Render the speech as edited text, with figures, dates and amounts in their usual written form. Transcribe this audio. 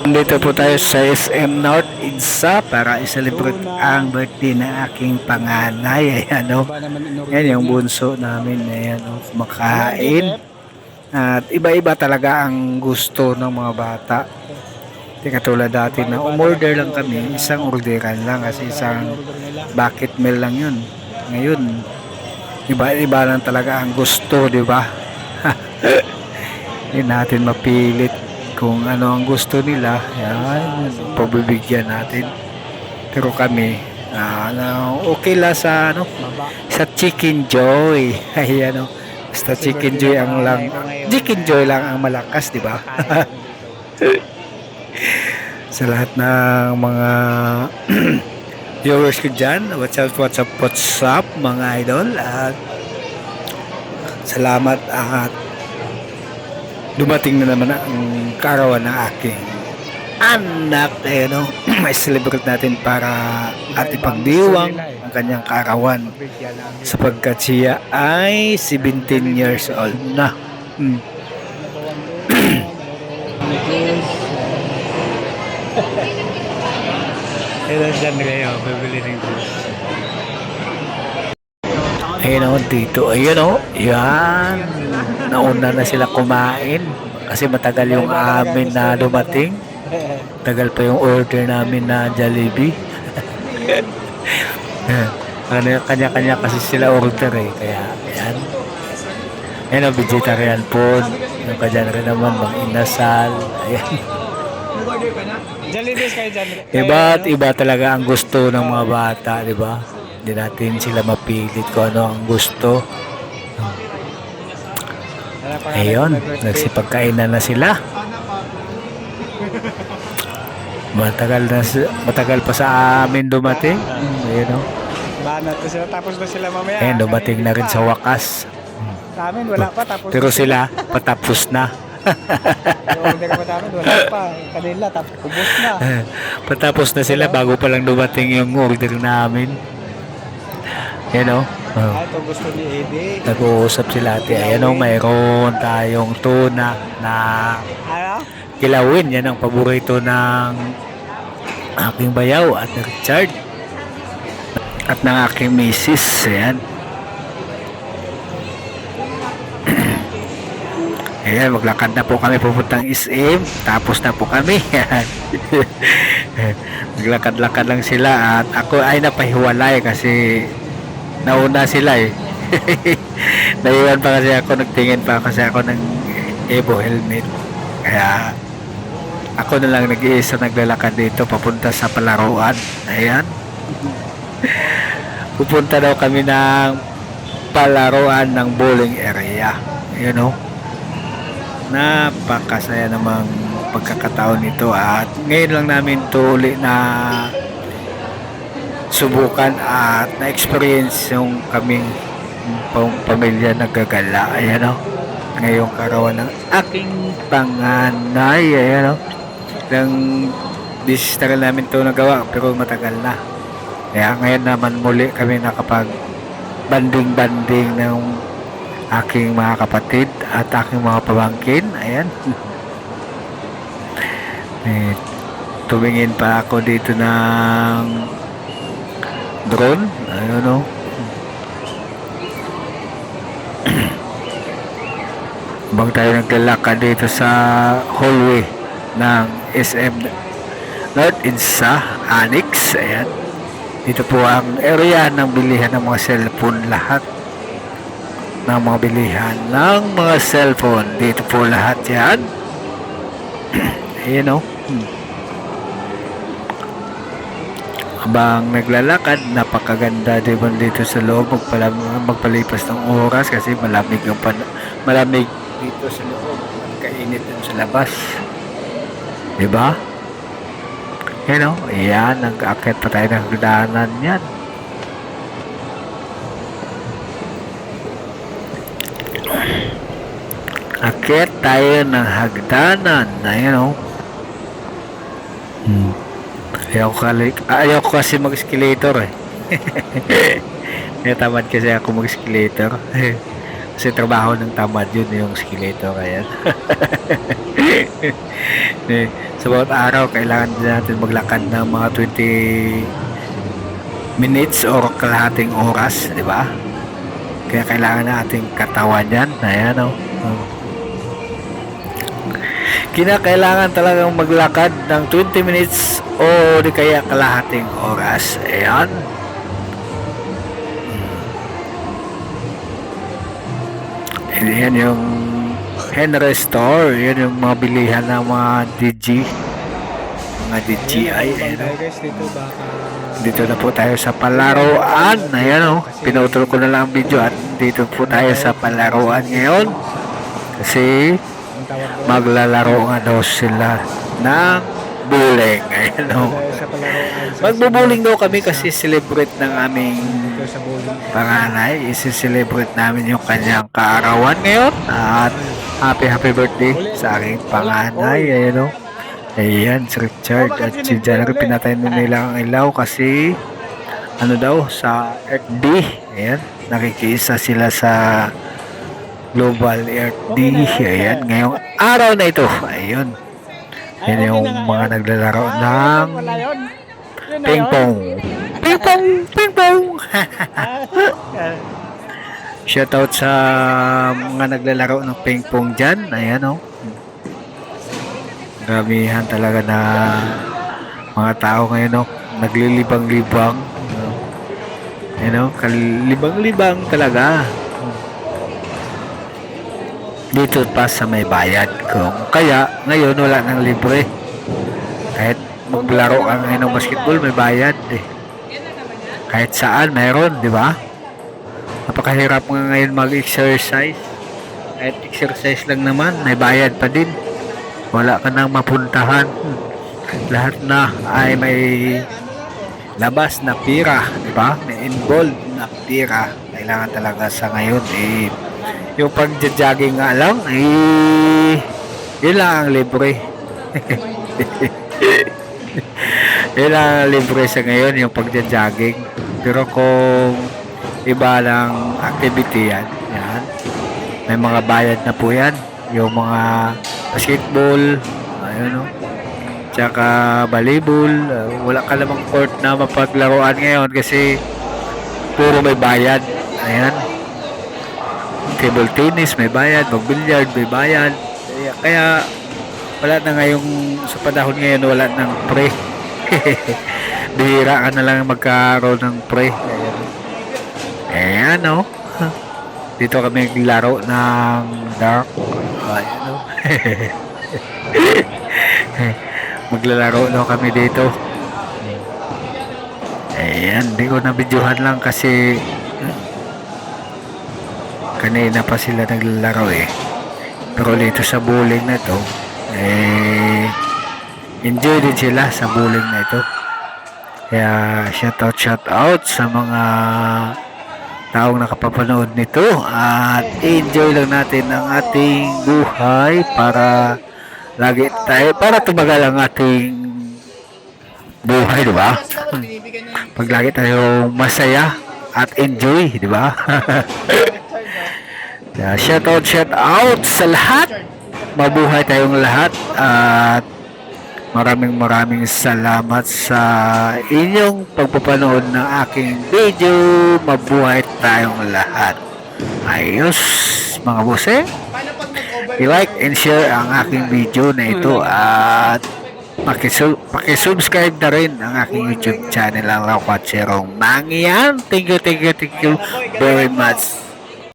Dito po tayo sa SM North Idsa para i-celebrate ang birthday ng aking panganay. Ayan o. Yan yung bunso namin. Ayan o. Kumakain. At iba-iba talaga ang gusto ng mga bata. Di katulad dati na umorder lang kami. Isang orderan lang kasi isang bucket meal lang yun. Ngayon, iba-iba lang talaga ang gusto, di ba? Hindi natin mapilit kung ano ang gusto nila. Yan, pabibigyan natin. Pero kami, okay lang sa sa Chicken Joy. Ay basta Chicken Joy Chicken Joy lang ang malakas, di ba? Sa lahat ng mga viewers ko dyan, what's up mga idol, at salamat at dumating na naman ang karawan ng aking anak. May celebrate natin para at ipagdiwang ang kanyang karawan sapagkat siya ay 17 years old na. Dyan kayo, bibili ng juice. Ayun dito. Ayun yan. Nauna na sila kumain kasi matagal yung amin na dumating. Tagal pa yung order namin na Jollibee. Kanya-kanya kasi sila order kaya yan. Ayun vegetarian food. Yung kadyan rin naman mga inasal. Ayan. Iba talaga ang gusto ng mga bata, di ba? Hindi natin sila mapilit kung ano ang gusto. Ayun, nagsipagkainan na sila. Matagal pa sa amin dumating. Ayun Banat na sila, tapos na sila mamaya. Ayun, dumating na rin sa wakas. Sa amin, wala pa. Tapos pero sila, patapos na. order pa namin, wala pa. Kanila, tapos kubos na. Patapos na sila bago pa lang dumating yung order namin. Ito gusto ni Eddie. Nag-uusap sila ate. Mayroon tayong tuna na kilawin. Yan ang paborito ng aking bayaw at ni Richard at ng aking misis. Ayan. Ayan, maglakad na po kami pupuntang SM. Tapos na po kami. Maglakad-lakad lang sila at ako ay napahiwalay kasi nauna sila Naiwan pa kasi ako, nagtingin pa kasi ako ng Evo helmet. Kaya ako na lang nag-iisa naglalakad dito papunta sa palaruan. Ayan. Pupunta daw kami ng palaruan ng bowling area. Napakasaya namang pagkakataon nito at ngayon lang namin ito uli na subukan at na-experience yung kaming pamilya nagagala. Ngayong karawan ng aking panganay. Ilang beses tagal namin ito nagawa pero matagal na. Kaya ngayon naman muli kami nakapag banding ng aking mga kapatid at aking mga pamangkin. Ayan. Tumingin pa ako dito ng drone. Habang tayo naglalakad dito sa hallway ng SM North Idsa Annex. Ayan. Dito po ang area ng bilihan ng mga cellphone. Lahat ng mga bilihan ng mga cellphone. Dito po lahat yan. Ayan Habang naglalakad, napakaganda diba dito sa loob, magpalipas ng oras kasi malamig dito sa loob at kainit din sa labas, diba? Ayan, nag-akit pa tayo ng hagdanan yan. Akit tayo ng hagdanan. Ayan Ayaw ko kasi mag-escalator Tamad kasi ako mag-escalator. Kasi trabaho ng tamad yun yung skeleton. Ayan. Sa bawat araw, kailangan din natin maglakad ng mga 20 minutes or kalahating oras, di ba? Kaya kailangan na ating katawan yan. Ayan, oh. Kinakailangan talagang maglakad ng 20 minutes o di kaya kalahating oras. Ayan. Yan yung Henry Store. Yan yung mga bilihan ng mga DG. Mga DGI. Ayan, oh. Guys, dito baka Dito na po tayo sa palaruan. Ayan, oh. Pinutol ko na lang ang video at dito po tayo sa palaruan ngayon. Kasi ang tawag doon. maglalaro nga daw sila ng bowling. Ayan, oh. Dahil sa palaruan sa Magbubuling daw kami kasi celebrate ng aming dito sa bowling. panganay. Isi-celebrate namin yung kanyang kaarawan ngayon. At happy birthday sa aking panganay. Ayan, oh. Ayan, si Richard at si January, pinatay na nila ang ilaw kasi ano daw sa Earth D. Ayan, nakikisa sila sa Global Earth D. Ayan, ngayong araw na ito. Ayun. Yan yung mga naglalaro ng Wala yun. Yun na ping yun. pong. Ping pong, ping pong. Shoutout sa mga naglalaro ng ping pong dyan. Ayan, oh. Gramihan talaga na mga tao ngayon, oh. Naglilibang-libang. Ayan, oh. Kalibang-libang talaga. Dito pa sa may bayad. Kung kaya, ngayon wala nang libre. Kahit maglaro ka ngayon ng basketball, may bayad eh. Kahit saan, mayroon, di ba? Napakahirap nga ngayon mag-exercise. Kahit exercise lang naman, may bayad pa din. Wala ka nang mapuntahan. Lahat na ay may labas na pira, di ba? May involved na pira. Kailangan talaga sa ngayon eh, yung pag-jogging nga lang eh, yun lang ang libre. Yun lang ang libre sa ngayon, yung pag-jogging. Pero kung iba lang activity yan, may mga bayad na po yan. Yung mga basketball, ayun, no? Tsaka volleyball, wala ka namang court na mapaglaruan ngayon kasi puro may bayad. Ayan. Table tennis may bayad, mag-billiard may bayad. Kaya wala na ngayong sa panahon ngayon, wala nang pre. Bihira ka na lang magkaroon ng pre. Ayan, no? Dito kami naglaro ng dark. Ayan, no? Maglalaro no kami dito. Ayan, di ko na-videohan lang kasi kanina pa sila naglalaro eh. Pero dito sa bowling na to, eh, enjoy din sila sa bowling na ito. Kaya shout out sa mga taong nakapapanood nito at enjoy lang natin ang ating buhay para lagi tayo, para tumagal ang ating buhay, di ba? Pag lagi tayo masaya at enjoy, di ba? Shout out sa lahat. Mabuhay tayong lahat at maraming salamat sa inyong pagpapanood ng aking video. Mabuhay tayong lahat. Ayos, mga bose. I-like and share ang aking video na ito at pakisubscribe na rin ang aking YouTube channel, ang Lakwatsirong Mangyan. Thank you very much.